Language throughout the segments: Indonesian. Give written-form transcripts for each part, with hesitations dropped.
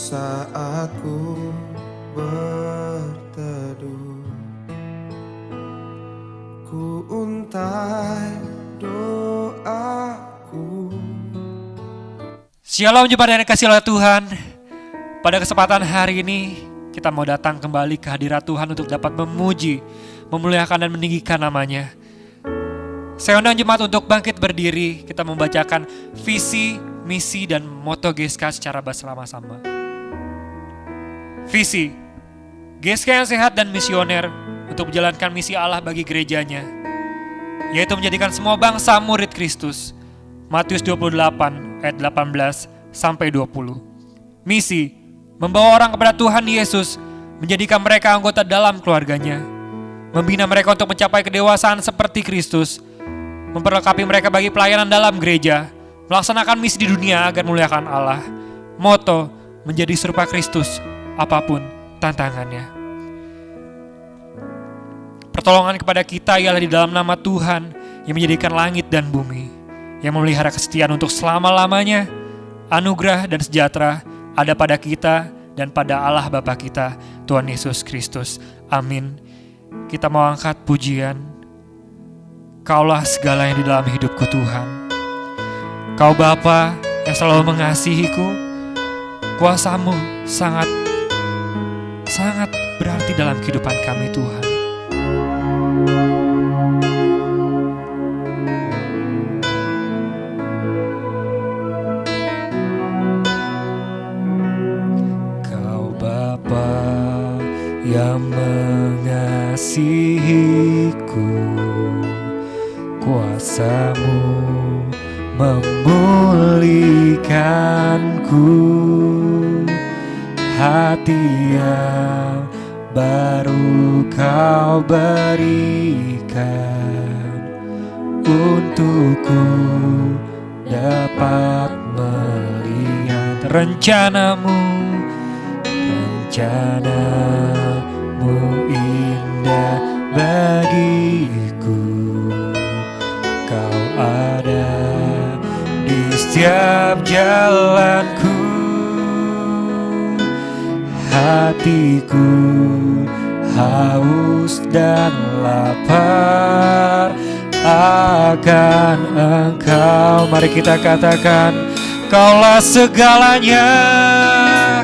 saat ku berteduh, ku untai doaku. Shalom jemaat yang dikasihi oleh Tuhan. Pada kesempatan hari ini kita mau datang kembali ke hadirat Tuhan untuk dapat memuji, memuliakan dan meninggikan namanya. Saya undang jemaat untuk bangkit berdiri. Kita membacakan visi, misi dan moto GSK secara bersama-sama. Visi, GSK yang sehat dan misioner untuk menjalankan misi Allah bagi gerejanya, yaitu menjadikan semua bangsa murid Kristus. Matius 28 ayat 18 sampai 20. Misi, membawa orang kepada Tuhan Yesus, menjadikan mereka anggota dalam keluarganya, membina mereka untuk mencapai kedewasaan seperti Kristus, memperlengkapi mereka bagi pelayanan dalam gereja, melaksanakan misi di dunia agar memuliakan Allah. Moto, menjadi serupa Kristus apapun tantangannya. Pertolongan kepada kita ialah di dalam nama Tuhan yang menjadikan langit dan bumi, yang memelihara kesetiaan untuk selama-lamanya. Anugerah dan sejahtera ada pada kita dan pada Allah Bapa kita, Tuhan Yesus Kristus. Amin. Kita mau angkat pujian. Kaulah segala yang di dalam hidupku Tuhan. Kau Bapa yang selalu mengasihiku. Kuasamu sangat berarti dalam kehidupan kami Tuhan. Kau Bapa yang mengasihiku, kuasamu memulihkanku, hati yang baru kau berikan, untukku dapat melihat rencanamu indah bagiku. Kau ada di setiap jalanku, hatiku haus dan lapar akan Engkau. Mari kita katakan, Kaulah segalanya,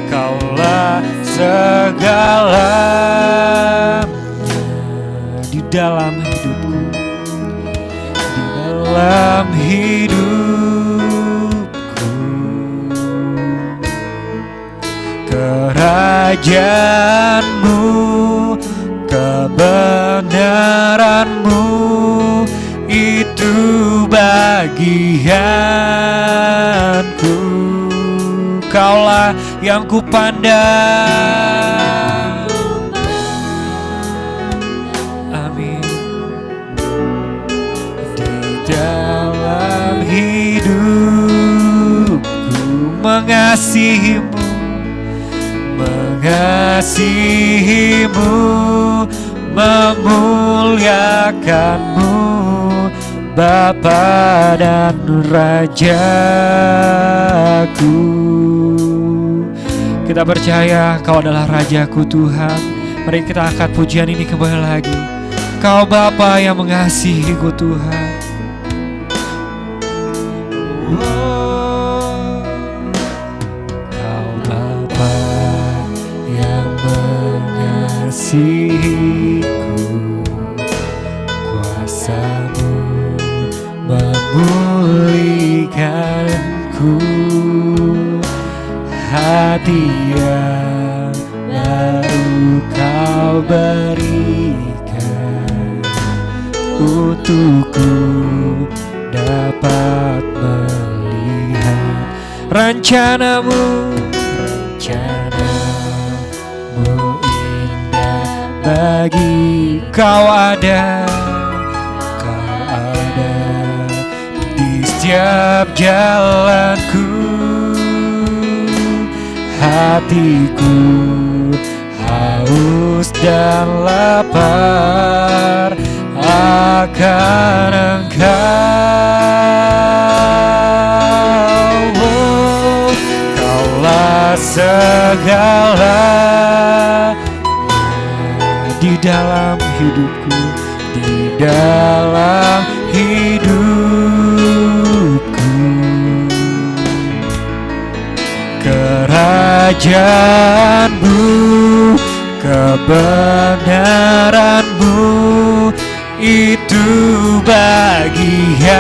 Kaulah segalanya di dalam hidupku, di dalam hidupku. Kerajaanmu, kebenaranmu, itu bagianku. Kaulah yang kupandang. Amin. Di dalam hidupku mengasihimu, memuliakanmu, Bapa dan Rajaku. Kita percaya Kau adalah Rajaku Tuhan. Mari kita angkat pujian ini kembali lagi. Kau Bapa yang mengasihiku Tuhan. Kau Bapa yang mengasihiku, kuasamu memulihkanku, hati yang baru Kau berikan, untukku dapat melihat rencanamu indah bagi Kau ada di setiap jalanku, hatiku haus dan lapar akan Engkau. Kaulah segala di dalam hidupku, di dalam hidupku. Kerajaanmu, kebenaranmu, itu bagianku.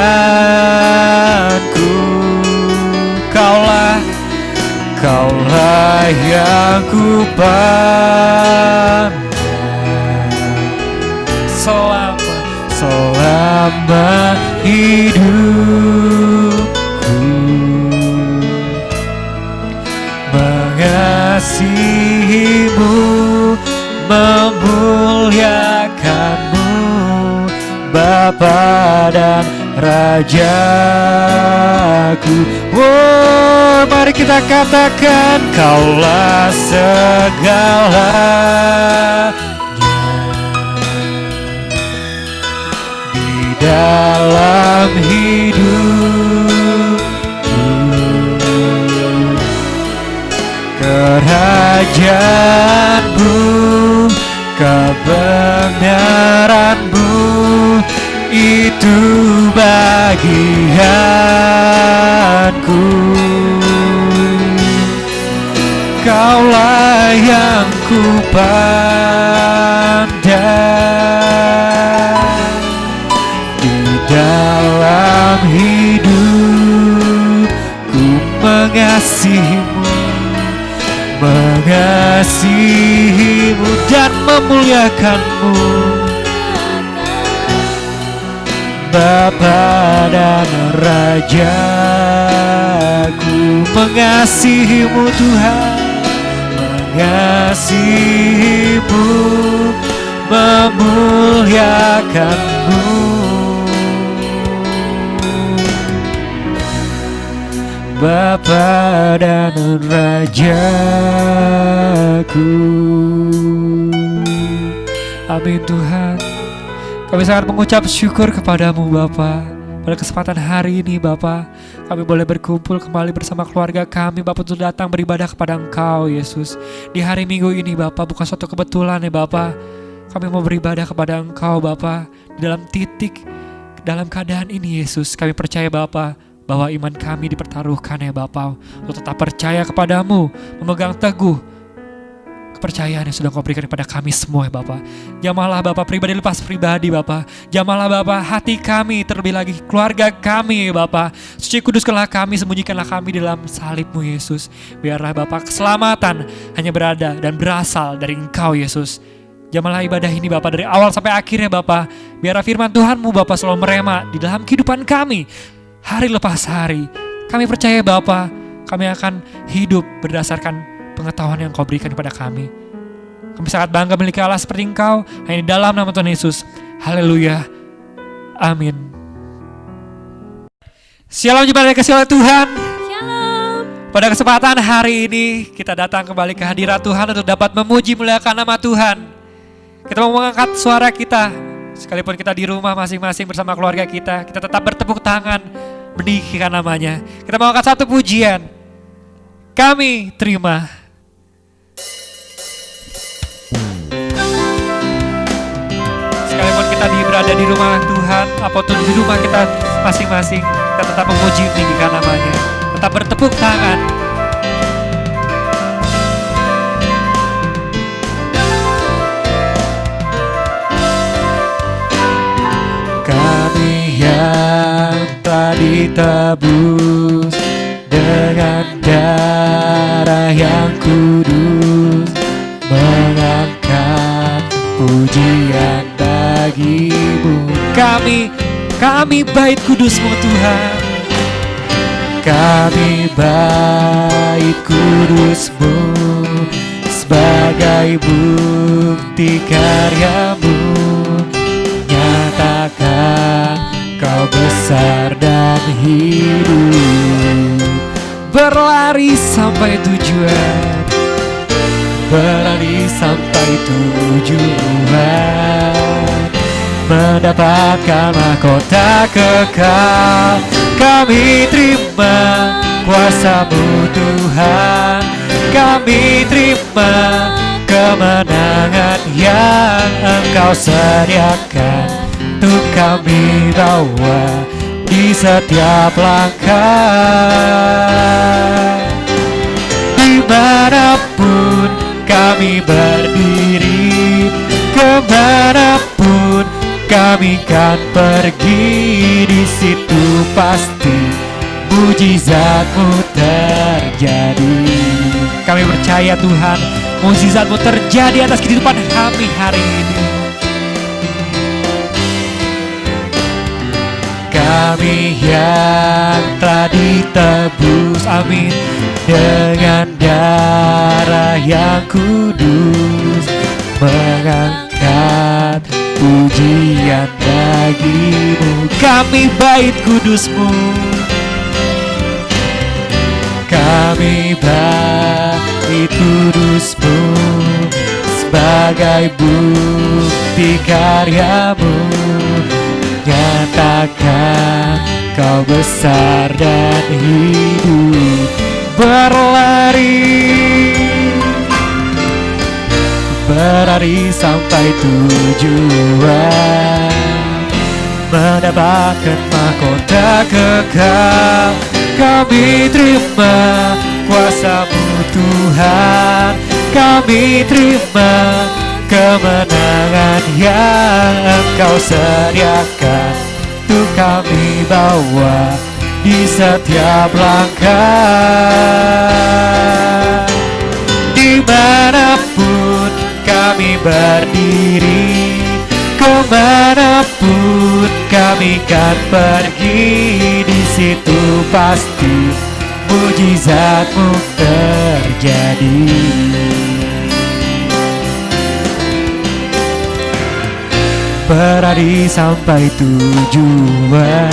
Kaulah yang ku pandang selama hidupku. Mengasihimu, memuliakanmu, Bapa dan Rajaku. Oh, mari kita katakan, Kaulah segalanya di dalam hidupku. Kerajaanmu, kebenaranmu, itu bagianku. Kaulah yang ku pandang di dalam hidupku. Mengasihimu dan memuliakanmu, Bapa dan Rajaku. Mengasihimu Tuhan, mengasihimu, memuliakanmu, Bapa dan Rajaku. Amin Tuhan. Kami sangat mengucap syukur kepadamu Bapa. Pada kesempatan hari ini Bapa, kami boleh berkumpul kembali bersama keluarga kami Bapa untuk datang beribadah kepada Engkau Yesus. Di hari Minggu ini Bapa, bukan suatu kebetulan ya Bapa. Kami mau beribadah kepada Engkau Bapa. Di dalam dalam keadaan ini Yesus, kami percaya Bapa bahwa iman kami dipertaruhkan ya Bapa, untuk tetap percaya kepadamu, memegang teguh kepercayaan yang sudah Kau berikan kepada kami semua ya Bapa. Jamahlah Bapa pribadi lepas pribadi Bapa. Jamahlah Bapa hati kami, terlebih lagi keluarga kami ya Bapa. Suci kuduskanlah kami, sembunyikanlah kami dalam salib-Mu Yesus. Biarlah Bapa keselamatan hanya berada dan berasal dari Engkau Yesus. Jamahlah ibadah ini Bapa dari awal sampai akhirnya Bapa. Biarlah firman Tuhan-Mu Bapa selalu merema di dalam kehidupan kami hari lepas hari. Kami percaya Bapa, kami akan hidup berdasarkan pengetahuan yang Kau berikan kepada kami. Kami sangat bangga memiliki Allah seperti Engkau. Hanya di dalam nama Tuhan Yesus. Haleluya. Amin. Shalom jemaat yang dikasihi oleh Tuhan. Shalom. Pada kesempatan hari ini kita datang kembali ke hadirat Tuhan untuk dapat memuji muliakan nama Tuhan. Kita mau mengangkat suara kita, sekalipun kita di rumah masing-masing bersama keluarga kita tetap bertepuk tangan meninggikan namanya. Kita mau angkat satu pujian. Kami terima. Sekalipun kita berada di rumah Tuhan, apapun di rumah kita masing-masing, kita tetap memuji meninggikan namanya. Tetap bertepuk tangan. Kami yang telah ditebus dengan darah yang kudus, mengangkat pujian bagi-Mu. Kami bait kudus-Mu Tuhan. Kami bait kudus-Mu sebagai bukti karya-Mu. Nyatakan Kau besar dan hidup. Berlari sampai tujuan, berlari sampai tujuan, mendapatkan mahkota kekal. Kami terima kuasa-Mu Tuhan. Kami terima kemenangan yang Engkau sediakan, untuk kami bawa di setiap langkah. Dimanapun kami berdiri, kemanapun kami kan pergi, di situ pasti mujizat-Mu terjadi. Kami percaya Tuhan, mujizat-Mu terjadi atas kehidupan kami hari ini. Kami yang telah ditebus, amin, dengan darah yang kudus, mengangkat pujian bagi-Mu. Kami bait kudus-Mu, kami bait kudus-Mu, sebagai bukti karya-Mu, nyatakan Kau besar dan hidup. Berlari sampai tujuan, mendapatkan mahkota kekal. Kami terima kuasa-Mu Tuhan, kami terima kemenangan yang Engkau sediakan, untuk kami bawa di setiap langkah. Dimanapun kami berdiri, kemanapun kami kan pergi, di situ pasti mujizat-Mu terjadi. Berlari sampai tujuan,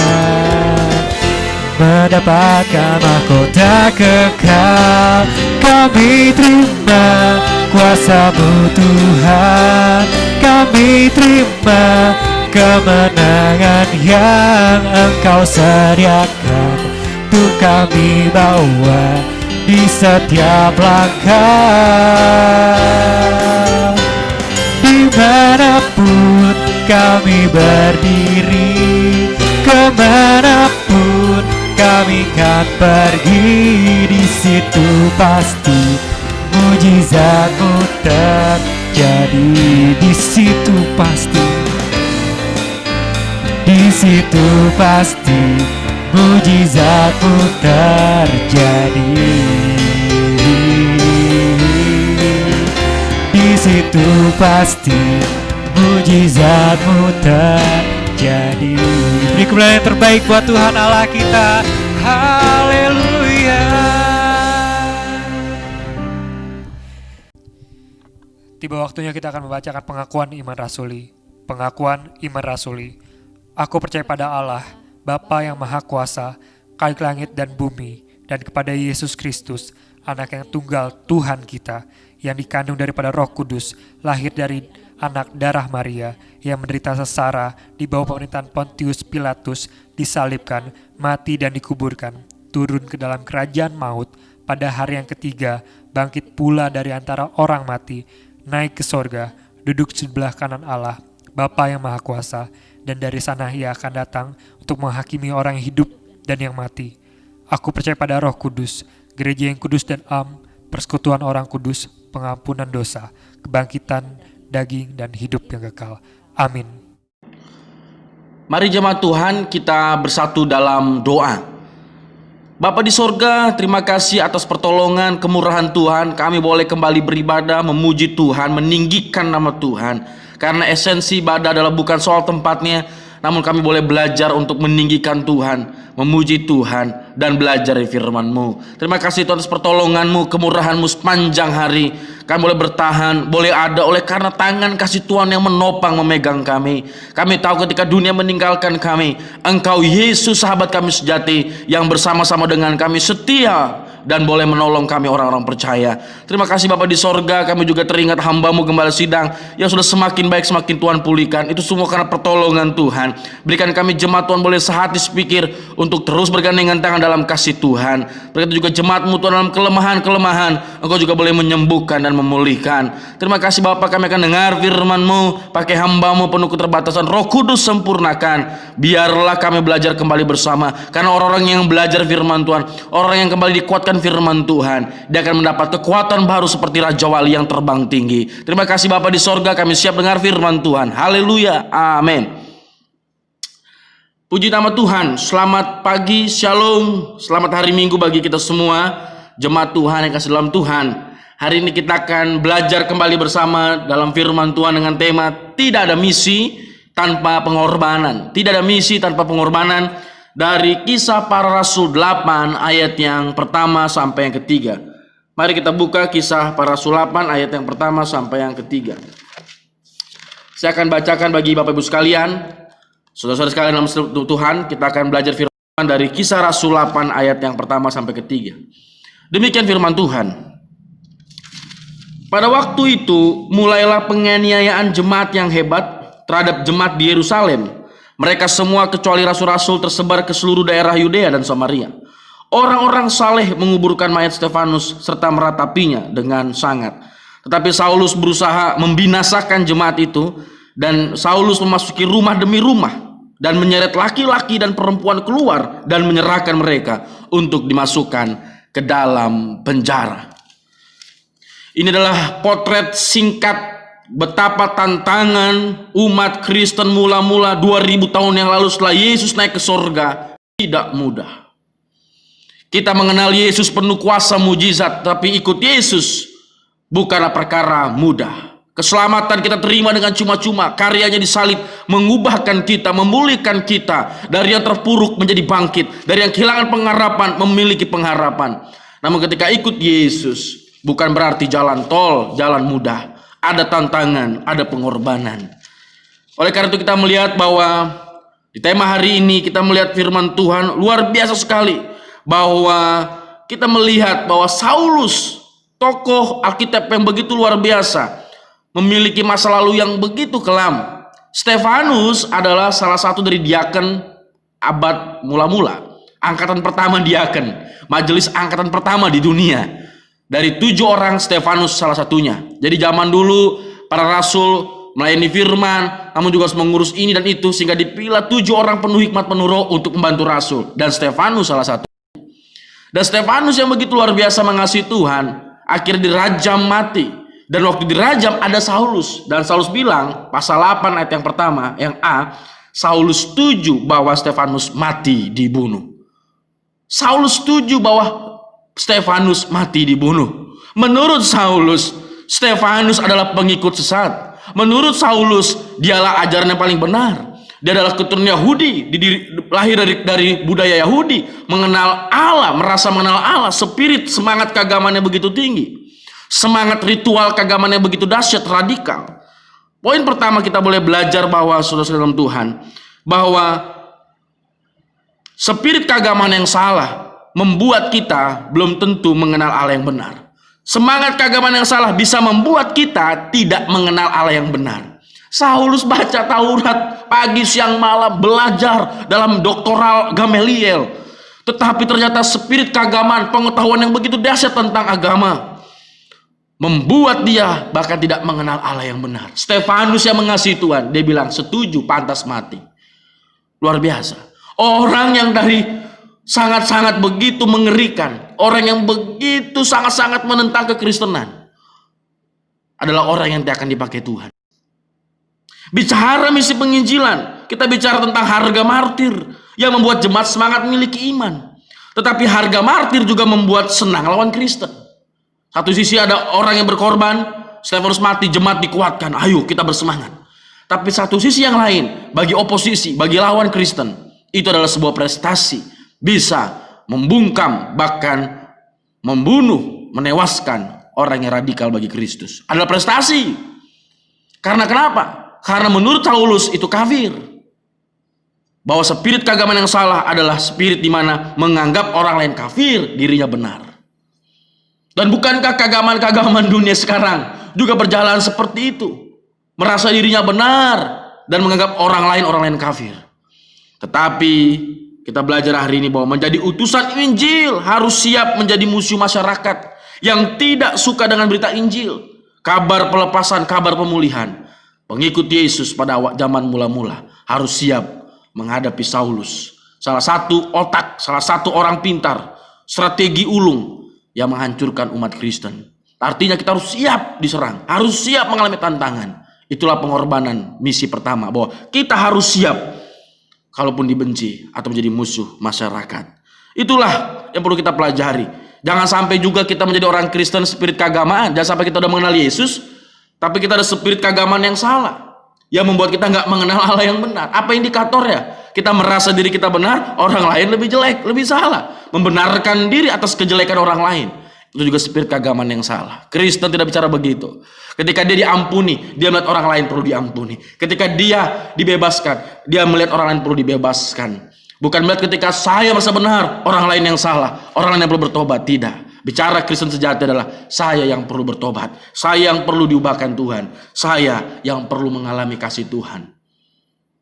mendapatkan mahkota kekal. Kami terima kuasa-Mu Tuhan, kami terima kemenangan yang Engkau sediakan, untuk kami bawa di setiap langkah. Dimanapun kami berdiri, kemanapun kami kan pergi, di situ pasti mujizat-Mu terjadi. Di situ pasti, di situ pasti mujizat-Mu terjadi. Di situ pasti mujizat-Mu terjadi. Beri kemuliaan yang terbaik buat Tuhan Allah kita. Haleluya. Tiba waktunya kita akan membacakan pengakuan iman rasuli. Pengakuan iman rasuli. Aku percaya pada Allah, Bapa yang Maha Kuasa, Khalik langit dan bumi, dan kepada Yesus Kristus, Anak yang tunggal Tuhan kita, yang dikandung daripada Roh Kudus, lahir dari anak darah Maria, yang menderita sengsara di bawah pemerintahan Pontius Pilatus, disalibkan, mati dan dikuburkan, turun ke dalam kerajaan maut, pada hari yang ketiga, bangkit pula dari antara orang mati, naik ke sorga, duduk sebelah kanan Allah, Bapa yang Maha Kuasa, dan dari sana Ia akan datang untuk menghakimi orang yang hidup dan yang mati. Aku percaya pada Roh Kudus, gereja yang kudus dan persekutuan orang kudus, pengampunan dosa, kebangkitan daging dan hidup yang kekal. Amin. Mari jemaat Tuhan, kita bersatu dalam doa. Bapa di sorga, terima kasih atas pertolongan, kemurahan Tuhan. Kami boleh kembali beribadah, memuji Tuhan, meninggikan nama Tuhan. Karena esensi ibadah adalah bukan soal tempatnya, namun kami boleh belajar untuk meninggikan Tuhan, memuji Tuhan, dan belajar dari firman-Mu. Terima kasih Tuhan atas pertolongan-Mu, kemurahan-Mu sepanjang hari. Kami boleh bertahan, boleh ada oleh karena tangan kasih Tuhan yang menopang, memegang kami. Kami tahu ketika dunia meninggalkan kami, Engkau Yesus sahabat kami sejati yang bersama-sama dengan kami setia dan boleh menolong kami orang-orang percaya. Terima kasih Bapa di sorga, kami juga teringat hamba-Mu Gembala Sidang yang sudah semakin baik semakin Tuhan pulihkan. Itu semua karena pertolongan Tuhan. Berikan kami jemaat Tuhan boleh sehati sepikir untuk terus bergandengan tangan dalam kasih Tuhan. Begitu juga jemaat-Mu Tuhan dalam kelemahan-kelemahan, Engkau juga boleh menyembuhkan dan memulihkan. Terima kasih Bapa, kami akan dengar firman-Mu, pakai hamba-Mu penuh keterbatasan, Roh Kudus sempurnakan. Biarlah kami belajar kembali bersama, karena orang-orang yang belajar firman Tuhan, orang yang kembali dikuatkan firman Tuhan, dia akan mendapat kekuatan baru seperti Raja Wali yang terbang tinggi. Terima kasih Bapa di sorga, kami siap dengar firman Tuhan. Haleluya, amin. Puji nama Tuhan. Selamat pagi, shalom. Selamat hari Minggu bagi kita semua, jemaat Tuhan yang kasih dalam Tuhan. Hari ini kita akan belajar kembali bersama dalam firman Tuhan dengan tema tidak ada misi tanpa pengorbanan. Tidak ada misi tanpa pengorbanan, dari Kisah Para Rasul 8 ayat yang pertama sampai yang ketiga. Mari kita buka Kisah Para Rasul 8 ayat yang pertama sampai yang ketiga. Saya akan bacakan bagi Bapak Ibu sekalian, saudara-saudara sekalian dalam Tuhan. Kita akan belajar firman dari Kisah Rasul 8 ayat yang pertama sampai ketiga. Demikian firman Tuhan. Pada waktu itu mulailah penganiayaan jemaat yang hebat terhadap jemaat di Yerusalem. Mereka semua kecuali rasul-rasul tersebar ke seluruh daerah Yudea dan Samaria. Orang-orang saleh menguburkan mayat Stefanus serta meratapinya dengan sangat. Tetapi Saulus berusaha membinasakan jemaat itu, dan Saulus memasuki rumah demi rumah dan menyeret laki-laki dan perempuan keluar dan menyerahkan mereka untuk dimasukkan ke dalam penjara. Ini adalah potret singkat betapa tantangan umat Kristen mula-mula 2000 tahun yang lalu setelah Yesus naik ke sorga tidak mudah. Kita mengenal Yesus penuh kuasa mujizat, tapi ikut Yesus bukanlah perkara mudah. Keselamatan kita terima dengan cuma-cuma. Karyanya disalib mengubahkan kita, memulihkan kita dari yang terpuruk menjadi bangkit, dari yang kehilangan pengharapan memiliki pengharapan. Namun ketika ikut Yesus bukan berarti jalan tol, jalan mudah. Ada tantangan, ada pengorbanan. Oleh karena itu kita melihat bahwa di tema hari ini kita melihat firman Tuhan luar biasa sekali, bahwa kita melihat bahwa Saulus, tokoh Alkitab yang begitu luar biasa, memiliki masa lalu yang begitu kelam. Stefanus adalah salah satu dari diaken abad mula-mula, angkatan pertama diaken, majelis angkatan pertama di dunia. Dari 7 orang, Stefanus salah satunya. Jadi zaman dulu para rasul melayani firman, namun juga harus mengurus ini dan itu, sehingga dipilih 7 orang penuh hikmat penuh roh untuk membantu rasul. Dan Stefanus salah satu. Dan Stefanus yang begitu luar biasa mengasihi Tuhan, akhirnya dirajam mati. Dan waktu dirajam ada Saulus. Dan Saulus bilang, pasal 8 ayat yang pertama, yang A, Saulus setuju bahwa Stefanus mati dibunuh. Saulus setuju bahwa Stefanus mati dibunuh. Menurut Saulus, Stefanus adalah pengikut sesat. Menurut Saulus, dialah ajaran yang paling benar. Dia adalah keturunan Yahudi, lahir dari budaya Yahudi, mengenal Allah, merasa mengenal Allah, spirit semangat keagamannya begitu tinggi, semangat ritual keagamannya begitu dahsyat, radikal. Poin pertama kita boleh belajar bahwa saudara-saudara dalam Tuhan, bahwa spirit keagamaan yang salah membuat kita belum tentu mengenal Allah yang benar. Semangat keagamaan yang salah bisa membuat kita tidak mengenal Allah yang benar. Saulus baca Taurat pagi siang malam, belajar dalam doktoral Gamaliel, tetapi ternyata spirit keagamaan, pengetahuan yang begitu dahsyat tentang agama membuat dia bahkan tidak mengenal Allah yang benar. Stefanus yang mengasihi Tuhan, dia bilang setuju, pantas mati. Luar biasa. Orang yang dari sangat-sangat begitu mengerikan, orang yang begitu sangat-sangat menentang kekristenan, adalah orang yang tidak akan dipakai Tuhan. Bicara misi penginjilan, kita bicara tentang harga martir yang membuat jemaat semangat memiliki iman. Tetapi harga martir juga membuat senang lawan Kristen. Satu sisi ada orang yang berkorban, Stefanus mati, jemaat dikuatkan, ayo kita bersemangat. Tapi satu sisi yang lain, bagi oposisi, bagi lawan Kristen, itu adalah sebuah prestasi. Bisa membungkam, bahkan membunuh, menewaskan orang yang radikal bagi Kristus. Adalah prestasi. Karena kenapa? Karena menurut Saulus itu kafir. Bahwa spirit keagamaan yang salah adalah spirit di mana menganggap orang lain kafir, dirinya benar. Dan bukankah keagamaan-keagamaan dunia sekarang juga berjalan seperti itu? Merasa dirinya benar dan menganggap orang lain kafir. Tetapi kita belajar hari ini bahwa menjadi utusan Injil harus siap menjadi musuh masyarakat yang tidak suka dengan berita Injil, kabar pelepasan, kabar pemulihan. Pengikut Yesus pada zaman mula-mula harus siap menghadapi Saulus, salah satu otak, salah satu orang pintar, strategi ulung yang menghancurkan umat Kristen. Artinya kita harus siap diserang, harus siap mengalami tantangan. Itulah pengorbanan misi pertama, bahwa kita harus siap kalaupun dibenci atau menjadi musuh masyarakat. Itulah yang perlu kita pelajari. Jangan sampai juga kita menjadi orang Kristen spirit keagamaan. Jangan sampai kita udah mengenal Yesus, tapi kita ada spirit keagamaan yang salah, yang membuat kita nggak mengenal Allah yang benar. Apa indikatornya? Kita merasa diri kita benar, orang lain lebih jelek, lebih salah. Membenarkan diri atas kejelekan orang lain. Itu juga spirit keagamaan yang salah. Kristen tidak bicara begitu. Ketika dia diampuni, dia melihat orang lain perlu diampuni. Ketika dia dibebaskan, dia melihat orang lain perlu dibebaskan. Bukan melihat ketika saya merasa benar, orang lain yang salah, orang lain yang perlu bertobat. Tidak. Bicara Kristen sejati adalah saya yang perlu bertobat, saya yang perlu diubahkan Tuhan, saya yang perlu mengalami kasih Tuhan,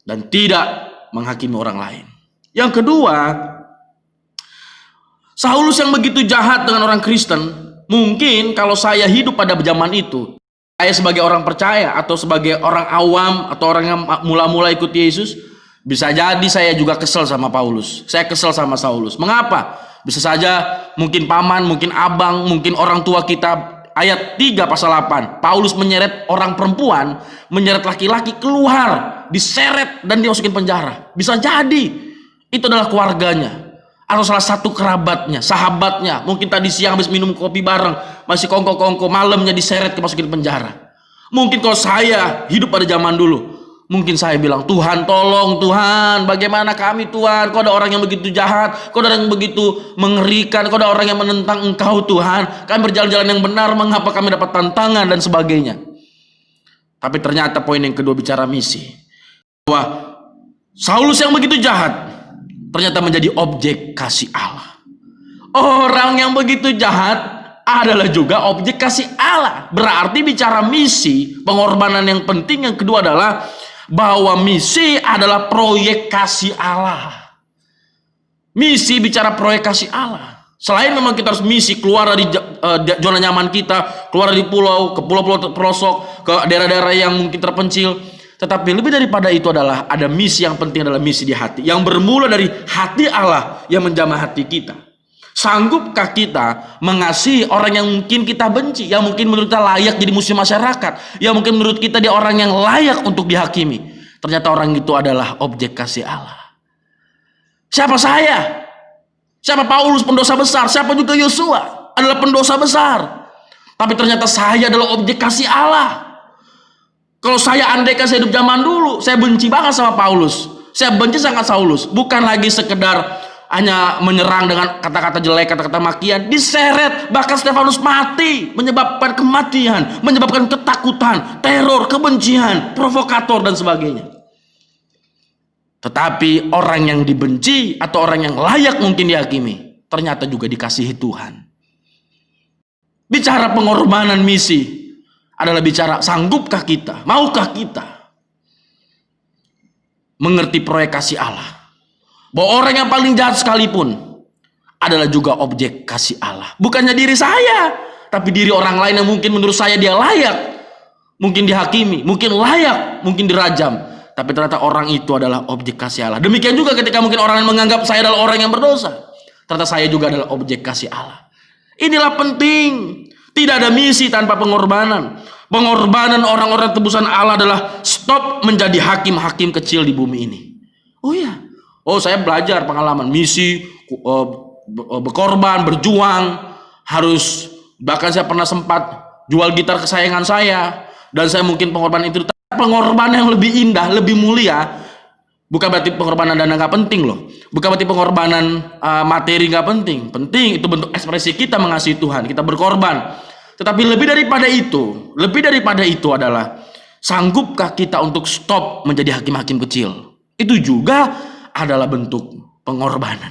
dan tidak menghakimi orang lain. Yang kedua, Saulus yang begitu jahat dengan orang Kristen, mungkin kalau saya hidup pada zaman itu, saya sebagai orang percaya atau sebagai orang awam atau orang yang mula-mula ikut Yesus, bisa jadi saya juga kesel sama Paulus. Saya kesel sama Saulus. Mengapa? Bisa saja mungkin paman, mungkin abang, mungkin orang tua kita. Ayat 3 pasal 8, Paulus menyeret orang perempuan, menyeret laki-laki keluar, diseret dan dimasukin penjara. Bisa jadi itu adalah keluarganya, atau salah satu kerabatnya, sahabatnya. Mungkin tadi siang habis minum kopi bareng, masih kongko-kongko, malamnya diseret dimasukin penjara. Mungkin kalau saya hidup pada zaman dulu, mungkin saya bilang, Tuhan tolong, Tuhan bagaimana kami Tuhan, kau ada orang yang begitu jahat, kau ada orang yang begitu mengerikan, kau ada orang yang menentang engkau Tuhan, kami berjalan-jalan yang benar, mengapa kami dapat tantangan dan sebagainya. Tapi ternyata poin yang kedua bicara misi, bahwa Saulus yang begitu jahat ternyata menjadi objek kasih Allah. Orang yang begitu jahat adalah juga objek kasih Allah. Berarti bicara misi, pengorbanan yang penting yang kedua adalah bahwa misi adalah proyek kasih Allah. Misi bicara proyek kasih Allah. Selain memang kita harus misi keluar dari zona nyaman kita, keluar dari pulau, ke pulau-pulau pelosok, ke daerah-daerah yang mungkin terpencil. Tetapi lebih daripada itu adalah ada misi yang penting, adalah misi di hati. Yang bermula dari hati Allah yang menjamah hati kita. Sanggupkah kita mengasihi orang yang mungkin kita benci, yang mungkin menurut kita layak jadi musuh masyarakat, yang mungkin menurut kita dia orang yang layak untuk dihakimi. Ternyata orang itu adalah objek kasih Allah. Siapa saya? Siapa Paulus, pendosa besar? Siapa juga Yosua adalah pendosa besar. Tapi ternyata saya adalah objek kasih Allah. Kalau saya andaikan saya hidup zaman dulu, saya benci banget sama Paulus, saya benci sangat Saulus. Bukan lagi sekedar hanya menyerang dengan kata-kata jelek, kata-kata makian, diseret, bahkan Stefanus mati, menyebabkan kematian, menyebabkan ketakutan, teror, kebencian, provokator dan sebagainya. Tetapi orang yang dibenci atau orang yang layak mungkin dihakimi, ternyata juga dikasihi Tuhan. Bicara pengorbanan misi adalah bicara sanggupkah kita, maukah kita mengerti proyek kasih Allah, bahwa orang yang paling jahat sekalipun adalah juga objek kasih Allah. Bukannya diri saya, tapi diri orang lain yang mungkin menurut saya dia layak, mungkin dihakimi, mungkin layak, mungkin dirajam. Tapi ternyata orang itu adalah objek kasih Allah. Demikian juga ketika mungkin orang lain menganggap saya adalah orang yang berdosa, ternyata saya juga adalah objek kasih Allah. Inilah penting. Tidak ada misi tanpa pengorbanan. Pengorbanan orang-orang tebusan Allah adalah stop menjadi hakim-hakim kecil di bumi ini. Oh ya, saya belajar pengalaman misi, berkorban, berjuang, harus, bahkan saya pernah sempat jual gitar kesayangan saya, dan saya mungkin pengorbanan itu. Pengorbanan yang lebih indah, lebih mulia, bukan berarti pengorbanan dana nggak penting loh, bukan berarti pengorbanan materi nggak penting. Penting, itu bentuk ekspresi kita mengasihi Tuhan, kita berkorban. Tetapi lebih daripada itu adalah sanggupkah kita untuk stop menjadi hakim-hakim kecil. Itu juga adalah bentuk pengorbanan.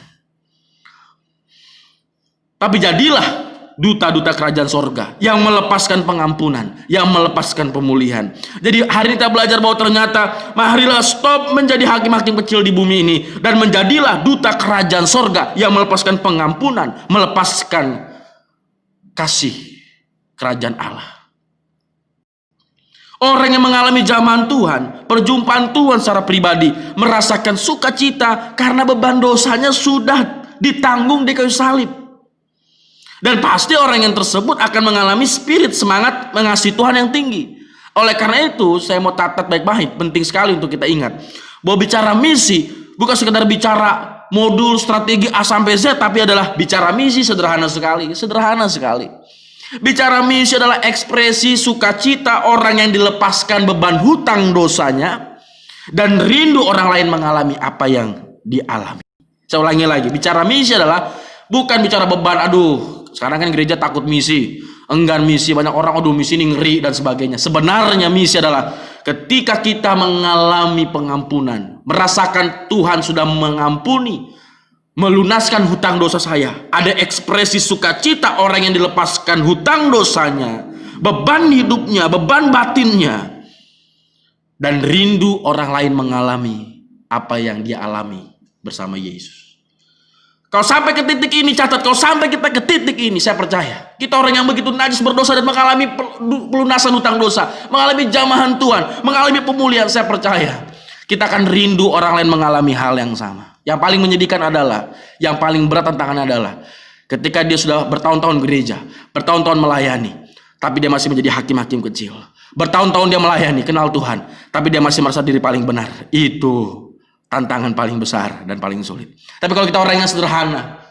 Tapi jadilah duta-duta kerajaan sorga yang melepaskan pengampunan, yang melepaskan pemulihan. Jadi hari ini kita belajar bahwa ternyata marilah stop menjadi hakim-hakim kecil di bumi ini dan menjadilah duta kerajaan sorga yang melepaskan pengampunan, melepaskan kasih kerajaan Allah. Orang yang mengalami zaman Tuhan, perjumpaan Tuhan secara pribadi, merasakan sukacita karena beban dosanya sudah ditanggung di kayu salib. Dan pasti orang yang tersebut akan mengalami spirit semangat mengasihi Tuhan yang tinggi. Oleh karena itu, saya mau catat baik-baik, penting sekali untuk kita ingat bahwa bicara misi bukan sekedar bicara modul strategi A sampai Z, tapi adalah bicara misi sederhana sekali. Bicara misi adalah ekspresi sukacita orang yang dilepaskan beban hutang dosanya dan rindu orang lain mengalami apa yang dialami. Saya ulangi lagi, bicara misi adalah bukan bicara beban, aduh sekarang kan gereja takut misi, enggan misi, banyak orang aduh misi ini ngeri dan sebagainya. Sebenarnya misi adalah ketika kita mengalami pengampunan, merasakan Tuhan sudah mengampuni, melunaskan hutang dosa saya. Ada ekspresi sukacita orang yang dilepaskan hutang dosanya, beban hidupnya, beban batinnya, dan rindu orang lain mengalami apa yang dia alami bersama Yesus. Kalau sampai ke titik ini, catat, kalau sampai kita ke titik ini, saya percaya kita orang yang begitu najis berdosa dan mengalami pelunasan hutang dosa, mengalami jamahan Tuhan, mengalami pemulihan, saya percaya kita akan rindu orang lain mengalami hal yang sama. Yang paling menyedihkan adalah, yang paling berat tantangannya adalah ketika dia sudah bertahun-tahun gereja, bertahun-tahun melayani, tapi dia masih menjadi hakim-hakim kecil. Bertahun-tahun dia melayani, kenal Tuhan, tapi dia masih merasa diri paling benar. Itu tantangan paling besar dan paling sulit. Tapi kalau kita orang yang sederhana,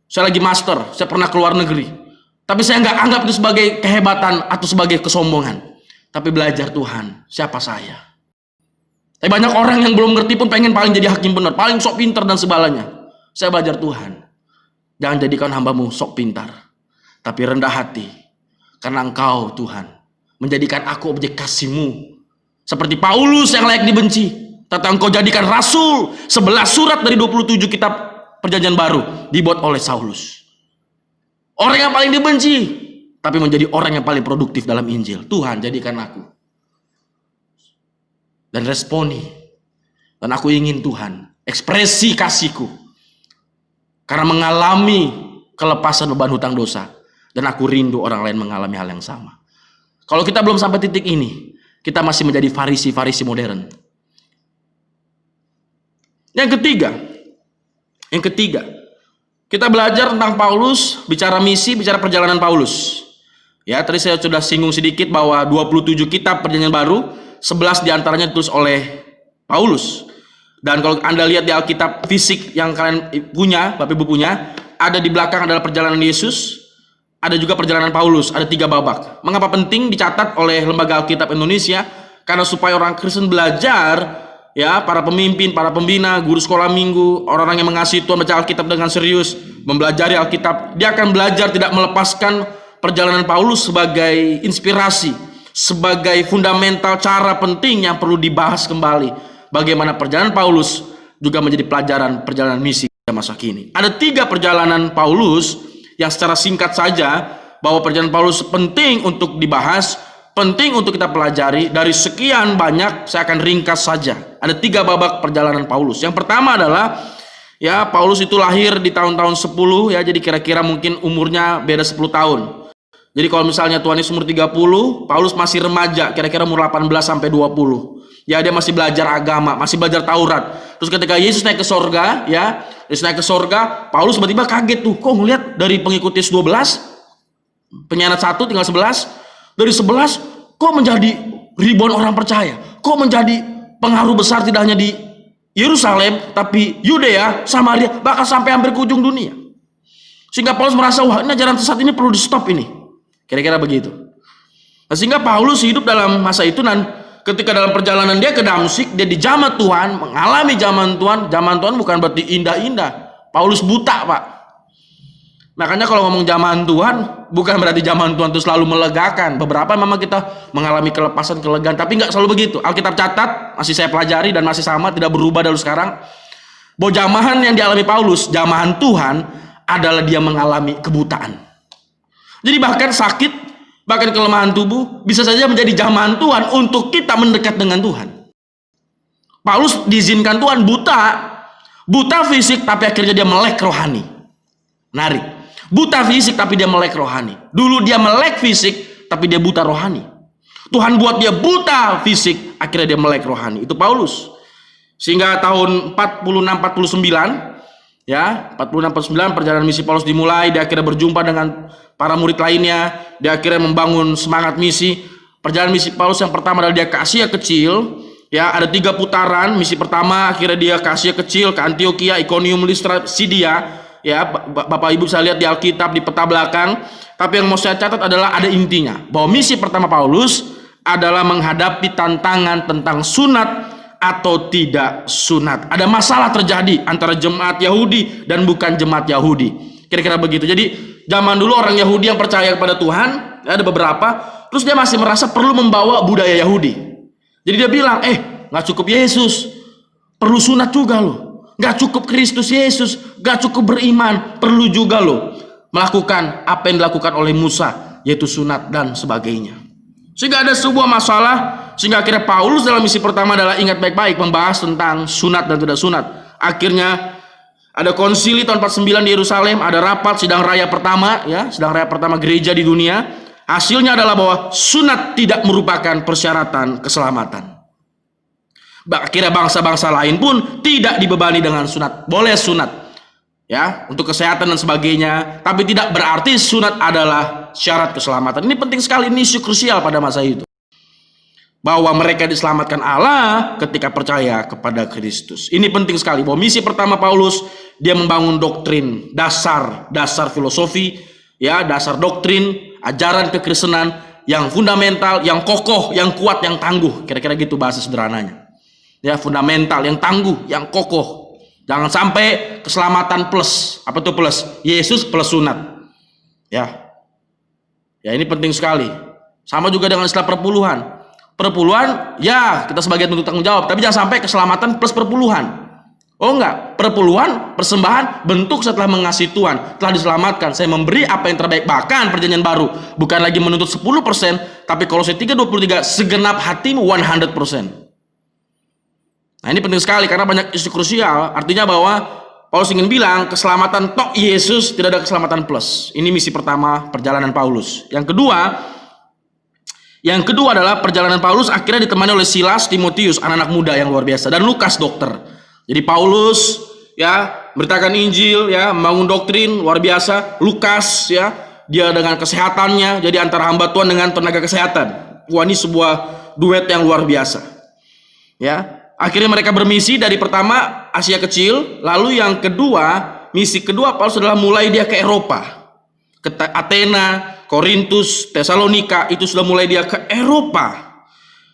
saya lagi master, saya pernah keluar negeri, tapi saya nggak anggap itu sebagai kehebatan atau sebagai kesombongan, tapi belajar Tuhan, siapa saya. Tapi banyak orang yang belum ngerti pun pengen paling jadi hakim benar, paling sok pintar dan sebalanya. Saya belajar Tuhan, jangan jadikan hambamu sok pintar, tapi rendah hati, karena Engkau Tuhan menjadikan aku objek kasih-Mu, seperti Paulus yang layak dibenci, tapi Engkau jadikan rasul 11 surat dari 27 kitab perjanjian baru dibuat oleh Saulus. Orang yang paling dibenci, tapi menjadi orang yang paling produktif dalam Injil. Tuhan jadikan aku. Dan responi. Dan aku ingin Tuhan ekspresi kasihku karena mengalami kelepasan beban hutang dosa, dan aku rindu orang lain mengalami hal yang sama. Kalau kita belum sampai titik ini, kita masih menjadi farisi modern. Yang ketiga, kita belajar tentang Paulus, bicara misi, bicara perjalanan Paulus. Ya, tadi saya sudah singgung sedikit bahwa 27 kitab perjanjian baru, 11 diantaranya ditulis oleh Paulus. Dan kalau Anda lihat di Alkitab fisik yang kalian punya, Bapak Ibu punya, ada di belakang adalah perjalanan Yesus, ada juga perjalanan Paulus, ada 3 babak. Mengapa penting dicatat oleh Lembaga Alkitab Indonesia? Karena supaya orang Kristen belajar, ya, para pemimpin, para pembina, guru sekolah minggu, orang-orang yang mengasihi Tuhan baca Alkitab dengan serius, mempelajari Alkitab, dia akan belajar tidak melepaskan perjalanan Paulus sebagai inspirasi, sebagai fundamental cara penting yang perlu dibahas kembali. Bagaimana perjalanan Paulus juga menjadi pelajaran perjalanan misi masa kini. Ada 3 perjalanan Paulus yang secara singkat saja, bahwa perjalanan Paulus penting untuk dibahas, penting untuk kita pelajari. Dari sekian banyak, saya akan ringkas saja. Ada 3 babak perjalanan Paulus. Yang pertama adalah, ya, Paulus itu lahir di tahun-tahun 10, ya, jadi kira-kira mungkin umurnya beda 10 tahun. Jadi kalau misalnya Tuhan Yesus umur 30, Paulus masih remaja, kira-kira umur 18 sampai 20. Ya, dia masih belajar agama, masih belajar Taurat. Terus ketika Yesus naik ke sorga, ya, Yesus naik ke sorga, Paulus tiba-tiba kaget tuh, kok ngeliat dari pengikut Yesus 12, penyanat 1 tinggal 11, dari 11 kok menjadi ribuan orang percaya, kok menjadi pengaruh besar tidak hanya di Yerusalem, tapi Yudea, Samaria, bahkan sampai hampir ke ujung dunia. Sehingga Paulus merasa, wah, ini ajaran sesat ini perlu di stop ini. Kira-kira begitu. Nah, sehingga Paulus hidup dalam masa itu, dan ketika dalam perjalanan dia ke Damsyik, dia dijamah Tuhan, mengalami zaman Tuhan. Zaman Tuhan bukan berarti indah-indah. Paulus buta, Pak. Makanya kalau ngomong zaman Tuhan, bukan berarti zaman Tuhan itu selalu melegakan. Beberapa memang kita mengalami kelepasan, kelegaan, tapi nggak selalu begitu. Alkitab catat, masih saya pelajari dan masih sama, tidak berubah dari sekarang, bahwa jamahan yang dialami Paulus, jamahan Tuhan, adalah dia mengalami kebutaan. Jadi bahkan sakit, bahkan kelemahan tubuh bisa saja menjadi jamahan Tuhan untuk kita mendekat dengan Tuhan. Paulus diizinkan Tuhan buta fisik tapi akhirnya dia melek rohani. Menarik. Buta fisik tapi dia melek rohani. Dulu dia melek fisik tapi dia buta rohani. Tuhan buat dia buta fisik, akhirnya dia melek rohani. Itu Paulus. Sehingga tahun 46-49 ya, 46-49 perjalanan misi Paulus dimulai. Dia akhirnya berjumpa dengan para murid lainnya. Dia akhirnya membangun semangat misi. Perjalanan misi Paulus yang pertama adalah dia ke Asia Kecil. Ya, ada 3 putaran. Misi pertama akhirnya dia ke Asia Kecil, ke Antioquia, Iconium, Listra, Sidia. Ya, Bapak Ibu bisa lihat di Alkitab di peta belakang. Tapi yang mau saya catat adalah ada intinya, bahwa misi pertama Paulus adalah menghadapi tantangan tentang sunat atau tidak sunat. Ada masalah terjadi antara jemaat Yahudi dan bukan jemaat Yahudi. Kira-kira begitu. Jadi zaman dulu orang Yahudi yang percaya kepada Tuhan, ada beberapa, terus dia masih merasa perlu membawa budaya Yahudi. Jadi dia bilang, nggak cukup Yesus, perlu sunat juga loh. Nggak cukup Kristus Yesus, nggak cukup beriman, perlu juga loh melakukan apa yang dilakukan oleh Musa, yaitu sunat dan sebagainya. Sehingga ada sebuah masalah, sehingga akhirnya Paulus dalam misi pertama adalah ingat baik-baik membahas tentang sunat dan tidak sunat. Akhirnya ada konsili tahun 49 di Yerusalem, ada rapat sidang raya pertama, ya, sidang raya pertama gereja di dunia. Hasilnya adalah bahwa sunat tidak merupakan persyaratan keselamatan. Akhirnya bangsa-bangsa lain pun tidak dibebani dengan sunat. Boleh sunat, ya, untuk kesehatan dan sebagainya, tapi tidak berarti sunat adalah syarat keselamatan. Ini penting sekali, ini isu krusial pada masa itu, bahwa mereka diselamatkan Allah ketika percaya kepada Kristus. Ini penting sekali, bahwa misi pertama Paulus, dia membangun doktrin, dasar filosofi, ya, dasar doktrin, ajaran kekristenan yang fundamental, yang kokoh, yang kuat, yang tangguh. Kira-kira gitu bahasa sederhananya. Ya, fundamental, yang tangguh, yang kokoh. Jangan sampai keselamatan plus. Apa itu plus? Yesus plus sunat. Ya, ini penting sekali. Sama juga dengan istilah perpuluhan. Perpuluhan, ya, kita sebagai bentuk tanggung jawab. Tapi jangan sampai keselamatan plus perpuluhan. Oh enggak, perpuluhan, persembahan, bentuk setelah mengasihi Tuhan. Telah diselamatkan, saya memberi apa yang terbaik. Bahkan perjanjian baru, bukan lagi menuntut 10%, tapi Kolose 3:23, segenap hatimu 100%. Nah, ini penting sekali karena banyak isu krusial. Artinya bahwa Paulus ingin bilang keselamatan tok Yesus, tidak ada keselamatan plus. Ini misi pertama perjalanan Paulus. Yang kedua adalah perjalanan Paulus akhirnya ditemani oleh Silas, Timotius, anak-anak muda yang luar biasa, dan Lukas dokter. Jadi Paulus, ya, memberitakan Injil, ya, membangun doktrin luar biasa. Lukas, ya, dia dengan kesehatannya, jadi antara hamba Tuhan dengan tenaga kesehatan. Wah, ini sebuah duet yang luar biasa. Ya. Akhirnya mereka bermisi dari pertama Asia Kecil, lalu yang kedua, misi kedua Paulus adalah mulai dia ke Eropa. Ke Athena, Korintus, Tesalonika, itu sudah mulai dia ke Eropa.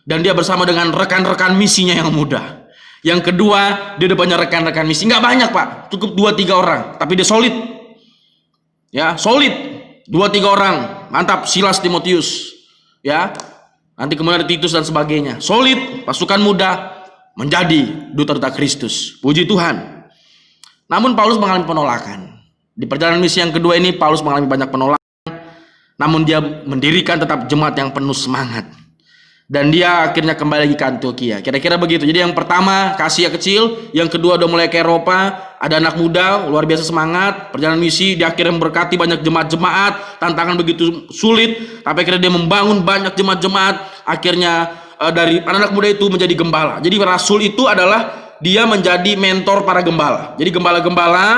Dan dia bersama dengan rekan-rekan misinya yang muda. Yang kedua, dia udah banyak rekan-rekan misi. Nggak banyak, Pak, cukup 2-3 orang, tapi dia solid. Ya, solid. 2-3 orang, mantap. Silas, Timotius, ya. Nanti kemudian ada Titus dan sebagainya. Solid, pasukan muda, menjadi duta-duta Kristus. Puji Tuhan. Namun Paulus mengalami penolakan. Di perjalanan misi yang kedua ini Paulus mengalami banyak penolakan. Namun dia mendirikan tetap jemaat yang penuh semangat. Dan dia akhirnya kembali lagi ke Antioquia. Kira-kira begitu. Jadi yang pertama ke Asia Kecil, yang kedua udah mulai ke Eropa. Ada anak muda luar biasa semangat. Perjalanan misi dia akhirnya memberkati banyak jemaat-jemaat. Tantangan begitu sulit, tapi akhirnya dia membangun banyak jemaat-jemaat. Akhirnya dari anak muda itu menjadi gembala. Jadi rasul itu adalah dia menjadi mentor para gembala. Jadi gembala-gembala,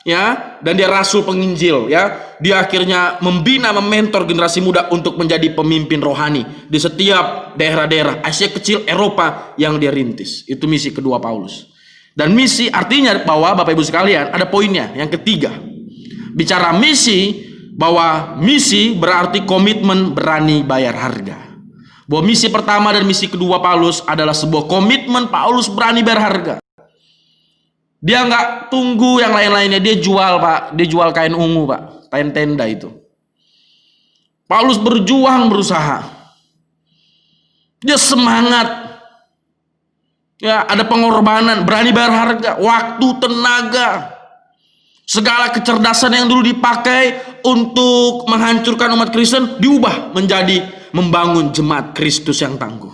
ya, dan dia rasul penginjil, ya. Dia akhirnya membina, mementor generasi muda untuk menjadi pemimpin rohani di setiap daerah-daerah Asia Kecil, Eropa yang dia rintis. Itu misi kedua Paulus. Dan misi artinya bahwa Bapak Ibu sekalian ada poinnya. Yang ketiga, bicara misi, bahwa misi berarti komitmen berani bayar harga. Bahwa misi pertama dan misi kedua Paulus adalah sebuah komitmen. Paulus berani bayar harga. Dia nggak tunggu yang lain-lainnya, dia jual, Pak. Dia jual kain ungu, Pak, kain tenda itu. Paulus berjuang, berusaha. Dia semangat. Ya, ada pengorbanan, berani bayar harga, waktu, tenaga, segala kecerdasan yang dulu dipakai untuk menghancurkan umat Kristen diubah menjadi membangun jemaat Kristus yang tangguh.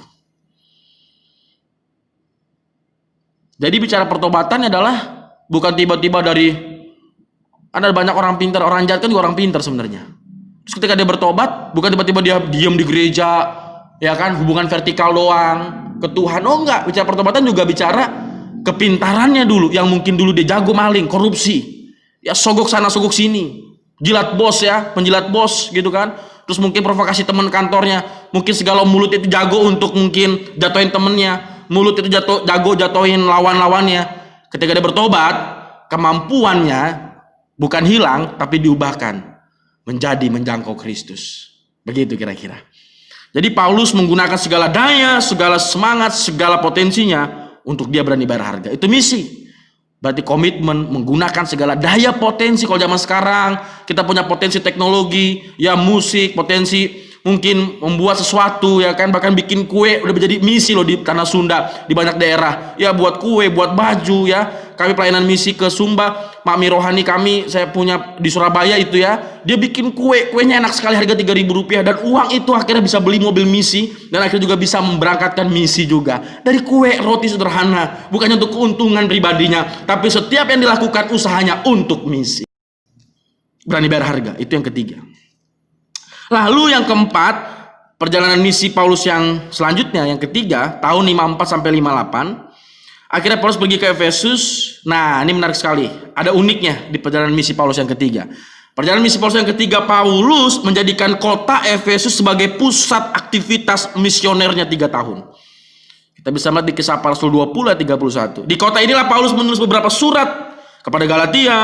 Jadi bicara pertobatan adalah bukan tiba-tiba dari, ada banyak orang pintar, orang jahat kan juga orang pintar sebenarnya. Terus ketika dia bertobat, bukan tiba-tiba dia diam di gereja, ya kan, hubungan vertikal doang ke Tuhan. Oh enggak, bicara pertobatan juga bicara kepintarannya dulu, yang mungkin dulu dia jago maling, korupsi, ya sogok sana sogok sini, jilat bos ya, penjilat bos gitu kan. Terus mungkin provokasi teman kantornya, mungkin segala mulut itu jago untuk mungkin jatuhin temennya, mulut itu jago jatuhin lawan-lawannya. Ketika dia bertobat, kemampuannya bukan hilang tapi diubahkan menjadi menjangkau Kristus. Begitu kira-kira. Jadi Paulus menggunakan segala daya, segala semangat, segala potensinya untuk dia berani bayar harga. Itu misi. Berarti komitmen, menggunakan segala daya potensi. Kalau zaman sekarang kita punya potensi teknologi, ya musik, potensi mungkin membuat sesuatu, ya kan, bahkan bikin kue udah menjadi misi loh di tanah Sunda, di banyak daerah. Ya buat kue, buat baju ya. Kami pelayanan misi ke Sumba, Mami Rohani kami, saya punya di Surabaya itu ya. Dia bikin kue, kuenya enak sekali, harga Rp3.000, dan uang itu akhirnya bisa beli mobil misi, dan akhirnya juga bisa memberangkatkan misi juga. Dari kue, roti sederhana, bukannya untuk keuntungan pribadinya, tapi setiap yang dilakukan usahanya untuk misi. Berani bayar harga, itu yang ketiga. Lalu yang keempat, perjalanan misi Paulus yang selanjutnya, yang ketiga, tahun 54 sampai 58. Akhirnya Paulus pergi ke Efesus. Nah, ini menarik sekali. Ada uniknya di perjalanan misi Paulus yang ketiga. Perjalanan misi Paulus yang ketiga, Paulus menjadikan kota Efesus sebagai pusat aktivitas misionernya 3 tahun. Kita bisa melihat di Kisah Para Rasul 20 ayat 31. Di kota inilah Paulus menulis beberapa surat kepada Galatia,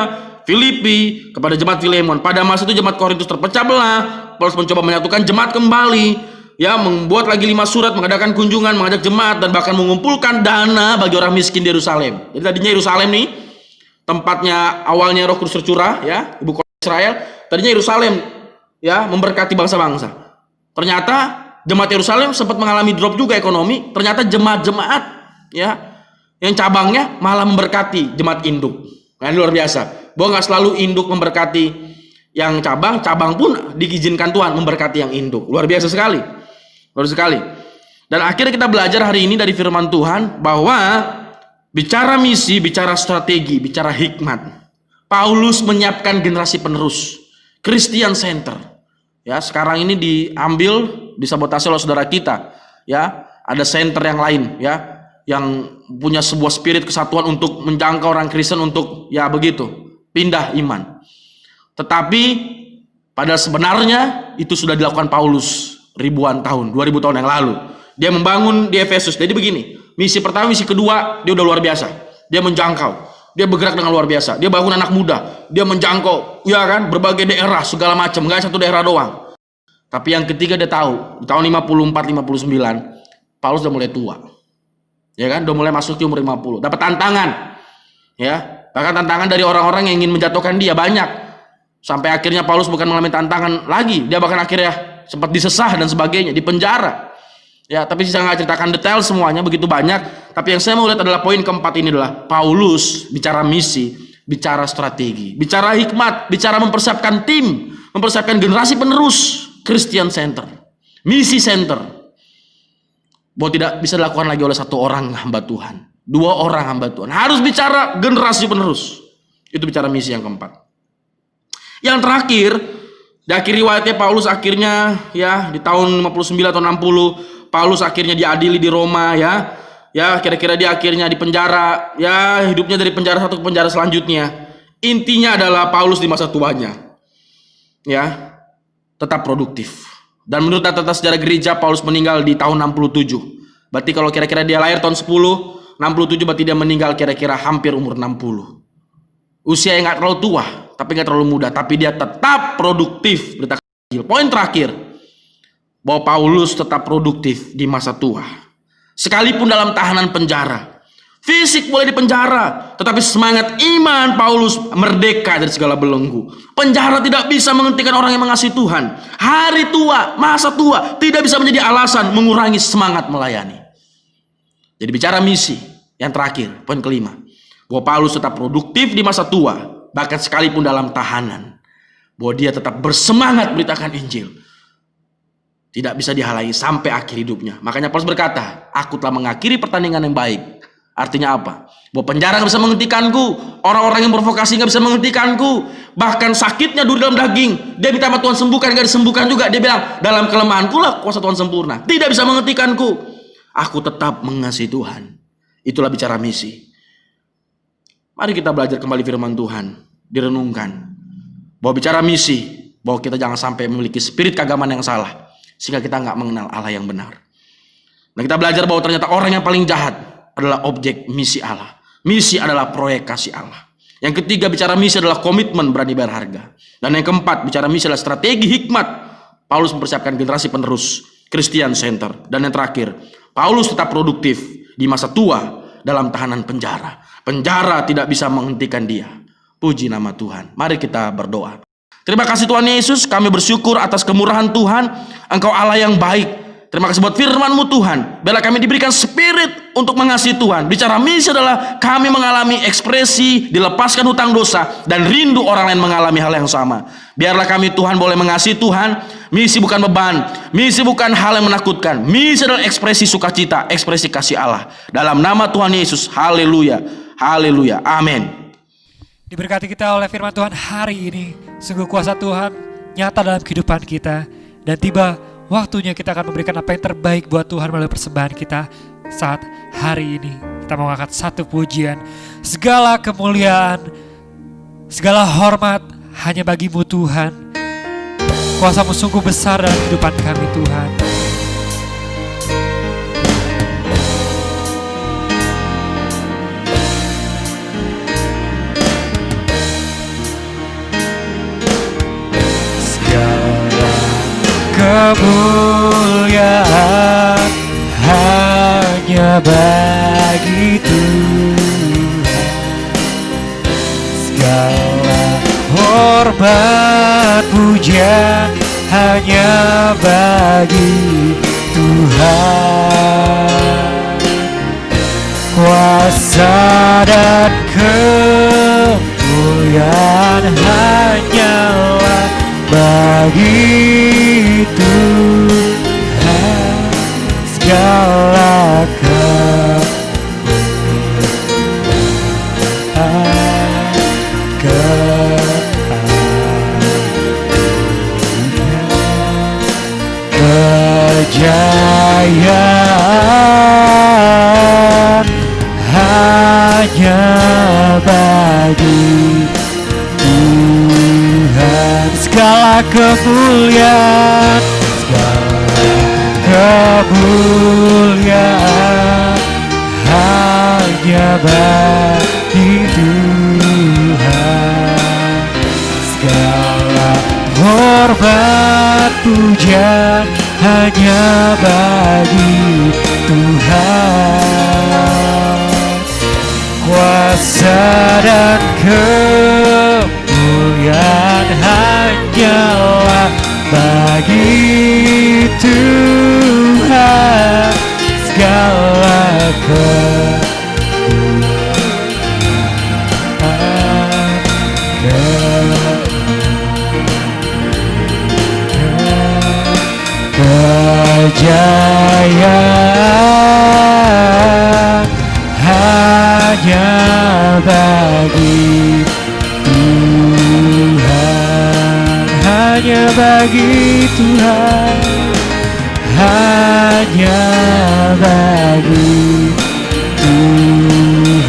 Filipi, kepada jemaat Filemon. Pada masa itu jemaat Korintus terpecah belah. Paulus mencoba menyatukan jemaat kembali, ya, membuat lagi 5 surat, mengadakan kunjungan, mengajak jemaat, dan bahkan mengumpulkan dana bagi orang miskin di Yerusalem. Jadi tadinya Yerusalem nih tempatnya awalnya Roh Kudus tercurah, ya, ibu kota Israel. Tadinya Yerusalem, ya, memberkati bangsa-bangsa. Ternyata jemaat Yerusalem sempat mengalami drop juga ekonomi. Ternyata jemaat-jemaat, ya, yang cabangnya malah memberkati jemaat induk. Nah, ini luar biasa. Bahwa nggak selalu induk memberkati yang cabang, cabang pun diizinkan Tuhan memberkati yang induk. Luar biasa sekali. Luar sekali. Dan akhirnya kita belajar hari ini dari firman Tuhan bahwa bicara misi, bicara strategi, bicara hikmat. Paulus menyiapkan generasi penerus, Christian Center. Ya, sekarang ini diambil, disabotase oleh saudara kita. Ya, ada center yang lain, ya, yang punya sebuah spirit kesatuan untuk menjangkau orang Kristen untuk, ya begitu, pindah iman. Tetapi pada sebenarnya itu sudah dilakukan Paulus ribuan tahun, 2000 tahun yang lalu. Dia membangun di Efesus. Jadi begini, misi pertama, misi kedua, dia udah luar biasa. Dia menjangkau, dia bergerak dengan luar biasa. Dia bangun anak muda, dia menjangkau, ya kan, berbagai daerah segala macam, nggak satu daerah doang. Tapi yang ketiga dia tahu, di tahun 54-59 Paulus udah mulai tua. Ya kan, udah mulai masuk di umur 50. Dapat tantangan. Ya, bahkan tantangan dari orang-orang yang ingin menjatuhkan dia banyak. Sampai akhirnya Paulus bukan mengalami tantangan lagi. Dia bahkan akhirnya sempat disesah dan sebagainya, di penjara. Ya, tapi saya nggak ceritakan detail semuanya, begitu banyak. Tapi yang saya mau lihat adalah poin keempat ini adalah Paulus bicara misi, bicara strategi, bicara hikmat, bicara mempersiapkan tim, mempersiapkan generasi penerus, Christian Center, misi center. Bahwa tidak bisa dilakukan lagi oleh 1 orang hamba Tuhan, 2 orang hamba Tuhan. Harus bicara generasi penerus. Itu bicara misi yang keempat. Yang terakhir, di akhir riwayatnya Paulus akhirnya, ya, di tahun 59 atau 60 Paulus akhirnya diadili di Roma, ya. Ya, kira-kira dia akhirnya di penjara, ya, hidupnya dari penjara satu ke penjara selanjutnya. Intinya adalah Paulus di masa tuanya, ya, tetap produktif. Dan menurut data sejarah gereja, Paulus meninggal di tahun 67. Berarti kalau kira-kira dia lahir tahun 10, 67 berarti dia meninggal kira-kira hampir umur 60. Usia yang nggak terlalu tua, tapi nggak terlalu muda, tapi dia tetap produktif. Poin terakhir, bahwa Paulus tetap produktif di masa tua, sekalipun dalam tahanan penjara. Fisik boleh dipenjara, tetapi semangat iman Paulus merdeka dari segala belenggu. Penjara tidak bisa menghentikan orang yang mengasihi Tuhan. Hari tua, masa tua tidak bisa menjadi alasan mengurangi semangat melayani. Jadi bicara misi, yang terakhir, poin kelima, bahwa Paulus tetap produktif di masa tua, bahkan sekalipun dalam tahanan. bahwa dia tetap bersemangat beritakan Injil. Tidak bisa dihalangi sampai akhir hidupnya. Makanya Paulus berkata, aku telah mengakhiri pertandingan yang baik. Artinya apa? Bahwa penjara gak bisa menghentikanku, orang-orang yang provokasi gak bisa menghentikanku, bahkan sakitnya duri dalam daging, dia minta sama Tuhan sembuhkan, gak disembuhkan juga. Dia bilang, dalam kelemahanku lah kuasa Tuhan sempurna. Tidak bisa menghentikanku. Aku tetap mengasihi Tuhan. Itulah bicara misi. Mari kita belajar kembali firman Tuhan, direnungkan bahwa bicara misi, bahwa kita jangan sampai memiliki spirit keagamaan yang salah, sehingga kita nggak mengenal Allah yang benar. Nah, kita belajar bahwa ternyata orang yang paling jahat adalah objek misi Allah. Misi adalah proyek kasih Allah. Yang ketiga, bicara misi adalah komitmen berani bayar harga. Dan yang keempat, bicara misi adalah strategi hikmat. Paulus mempersiapkan generasi penerus Christian Center. Dan yang terakhir, Paulus tetap produktif di masa tua dalam tahanan penjara. Penjara tidak bisa menghentikan dia. Puji nama Tuhan. Mari kita berdoa. Terima kasih Tuhan Yesus, kami bersyukur atas kemurahan Tuhan. Engkau Allah yang baik. Terima kasih buat firman-Mu Tuhan. Biarlah kami diberikan spirit untuk mengasihi Tuhan. Bicara misi adalah kami mengalami ekspresi, dilepaskan hutang dosa, dan rindu orang lain mengalami hal yang sama. Biarlah kami Tuhan boleh mengasihi Tuhan. Misi bukan beban, misi bukan hal yang menakutkan. Misi adalah ekspresi sukacita, ekspresi kasih Allah. Dalam nama Tuhan Yesus, haleluya, haleluya, amin. Diberkati kita oleh firman Tuhan hari ini. Sungguh kuasa Tuhan nyata dalam kehidupan kita. Dan tiba waktunya kita akan memberikan apa yang terbaik buat Tuhan melalui persembahan kita saat hari ini. Kita mau angkat satu pujian. Segala kemuliaan, segala hormat hanya bagi-Mu Tuhan. Kuasa-Mu sungguh besar dalam kehidupan kami Tuhan. Kemuliaan hanya bagi Tuhan. Segala hormat pujian hanya bagi Tuhan. Kuasa dan kemuliaan hanyalah bagi Tuhan. Segala kejayaan hanya bagi Tuhan. Segala kemuliaan, kemuliaan hanya bagi Tuhan. Segala hormat pujian hanya bagi Tuhan. Kuasa dan kemuliaan hanyalah bagi Tuhan. Segala kejayaan hanya bagi Tuhan. Hanya bagi Tuhan. Hanya bagi Tuhan.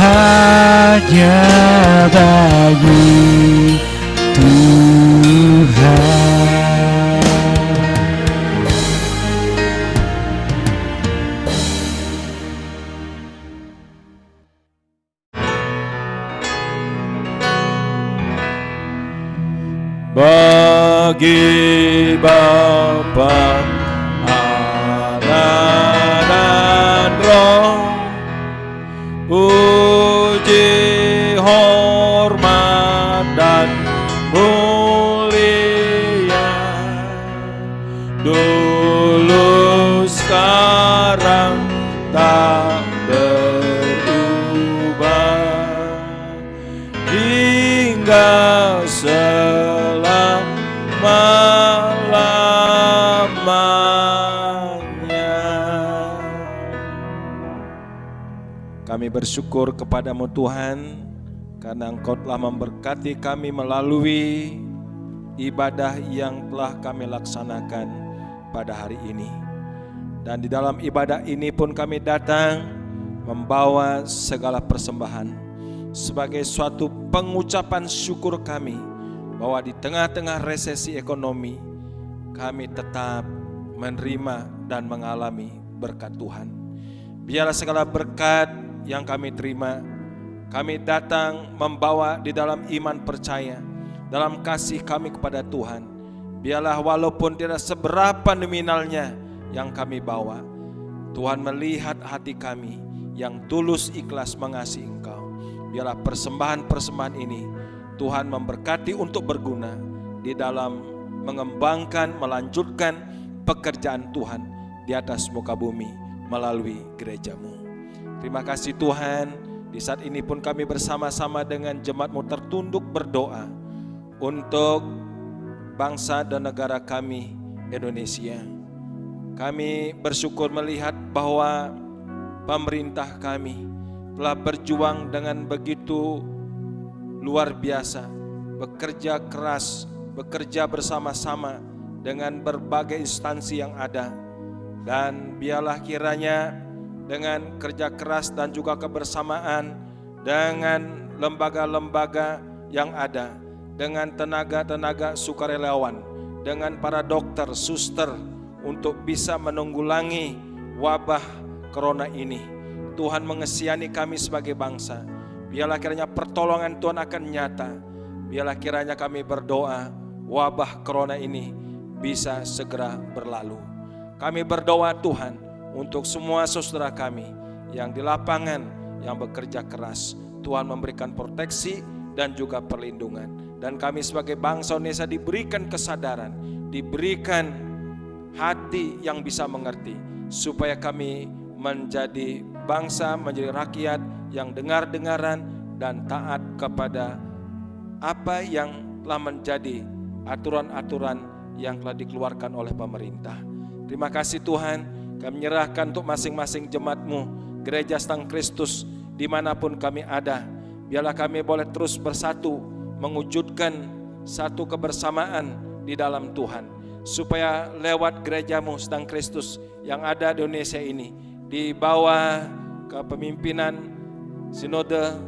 Hanya bagi Tuhan. Bagi Bapa, Anak dan Roh, puji, hormat dan mulia, dulu sekarang tak berubah. selamanya. Kami bersyukur kepadamu Tuhan, karena Engkau telah memberkati kami melalui ibadah yang telah kami laksanakan pada hari ini. Dan di dalam ibadah ini pun kami datang membawa segala persembahan sebagai suatu pengucapan syukur kami bahwa di tengah-tengah resesi ekonomi kami tetap menerima dan mengalami berkat Tuhan. Biarlah segala berkat yang kami terima, kami datang membawa di dalam iman percaya, dalam kasih kami kepada Tuhan. Biarlah walaupun tidak seberapa nominalnya yang kami bawa, Tuhan melihat hati kami yang tulus ikhlas mengasihi Engkau. Biarlah persembahan-persembahan ini Tuhan memberkati untuk berguna di dalam mengembangkan, melanjutkan pekerjaan Tuhan di atas muka bumi melalui gereja-Mu. Terima kasih Tuhan, di saat ini pun kami bersama-sama dengan jemaat-Mu tertunduk berdoa untuk bangsa dan negara kami Indonesia. Kami bersyukur melihat bahwa pemerintah kami telah berjuang dengan begitu luar biasa, bekerja keras, bekerja bersama-sama dengan berbagai instansi yang ada. Dan biarlah kiranya dengan kerja keras dan juga kebersamaan dengan lembaga-lembaga yang ada, dengan tenaga-tenaga sukarelawan, dengan para dokter, suster, untuk bisa menanggulangi wabah corona ini. Tuhan mengesiani kami sebagai bangsa. Biarlah kiranya pertolongan Tuhan akan nyata. Biarlah kiranya kami berdoa wabah corona ini bisa segera berlalu. Kami berdoa Tuhan untuk semua saudara kami yang di lapangan, yang bekerja keras. Tuhan memberikan proteksi dan juga perlindungan. Dan kami sebagai bangsa Indonesia diberikan kesadaran, diberikan hati yang bisa mengerti, supaya kami menjadi bangsa, menjadi rakyat yang dengar-dengaran dan taat kepada apa yang telah menjadi aturan-aturan yang telah dikeluarkan oleh pemerintah. Terima kasih Tuhan. Kami menyerahkan untuk masing-masing jemaat-Mu, Gereja Sang Kristus, dimanapun kami ada. Biarlah kami boleh terus bersatu, mewujudkan satu kebersamaan di dalam Tuhan. Supaya lewat gereja-Mu Sang Kristus yang ada di Indonesia ini, di bawah kepemimpinan sinode,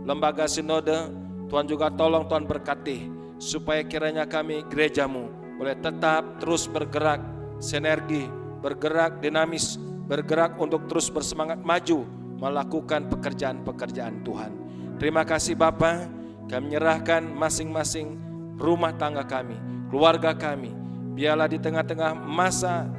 lembaga sinode, Tuhan juga tolong Tuhan berkati. Supaya kiranya kami gereja-Mu boleh tetap terus bergerak, sinergi, bergerak dinamis, bergerak untuk terus bersemangat maju melakukan pekerjaan-pekerjaan Tuhan. Terima kasih Bapa, kami menyerahkan masing-masing rumah tangga kami, keluarga kami. Biarlah di tengah-tengah masa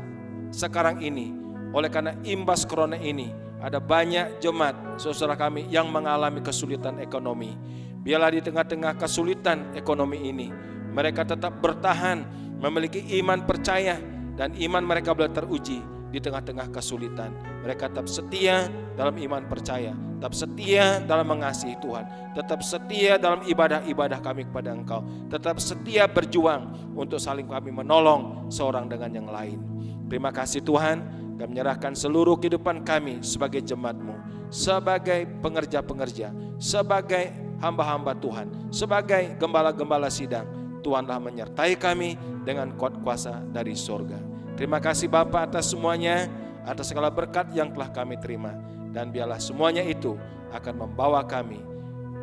sekarang ini, oleh karena imbas corona ini, ada banyak jemaat saudara kami yang mengalami kesulitan ekonomi. Biarlah di tengah-tengah kesulitan ekonomi ini, mereka tetap bertahan, memiliki iman percaya, dan iman mereka boleh teruji di tengah-tengah kesulitan. Mereka tetap setia dalam iman percaya, tetap setia dalam mengasihi Tuhan, tetap setia dalam ibadah-ibadah kami kepada Engkau, tetap setia berjuang untuk saling kami menolong seorang dengan yang lain. Terima kasih Tuhan, kami menyerahkan seluruh kehidupan kami sebagai jemaat-Mu, sebagai pengerja-pengerja, sebagai hamba-hamba Tuhan, sebagai gembala-gembala sidang. Tuhanlah menyertai kami dengan kuat kuasa dari surga. Terima kasih Bapa atas semuanya, atas segala berkat yang telah kami terima. Dan biarlah semuanya itu akan membawa kami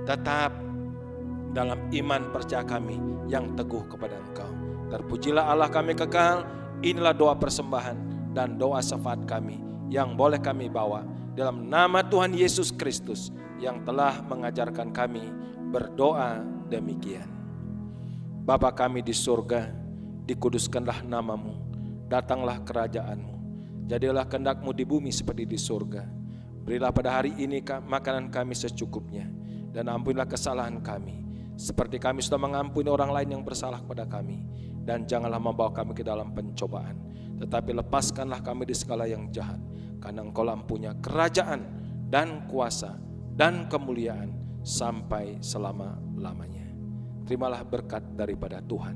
tetap dalam iman percaya kami yang teguh kepada Engkau. Terpujilah Allah kami kekal. Inilah doa persembahan dan doa syafaat kami yang boleh kami bawa dalam nama Tuhan Yesus Kristus yang telah mengajarkan kami berdoa demikian. Bapa kami di surga, dikuduskanlah nama-Mu, datanglah kerajaan-Mu, jadilah kehendak-Mu di bumi seperti di surga. Berilah pada hari ini makanan kami secukupnya, dan ampunilah kesalahan kami, seperti kami sudah mengampuni orang lain yang bersalah kepada kami. Dan janganlah membawa kami ke dalam pencobaan, tetapi lepaskanlah kami di segala yang jahat, karena Engkau punya kerajaan dan kuasa dan kemuliaan sampai selama-lamanya. Terimalah berkat daripada Tuhan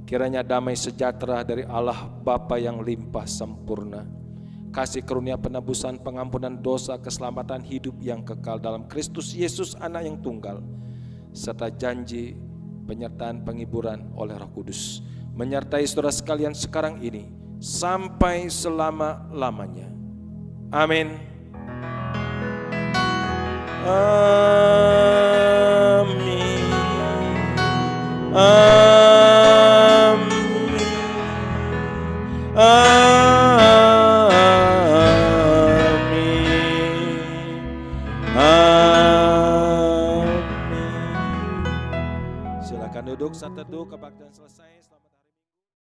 Kiranya damai sejahtera dari Allah Bapa yang limpah sempurna, kasih karunia penebusan, pengampunan dosa, keselamatan hidup yang kekal dalam Kristus Yesus Anak yang tunggal, serta janji penyertaan penghiburan oleh Roh Kudus menyertai saudara sekalian sekarang ini sampai selama-lamanya. Amin. Amin. Amin. Amin. Amin. Silakan duduk saat teduh kebaktian.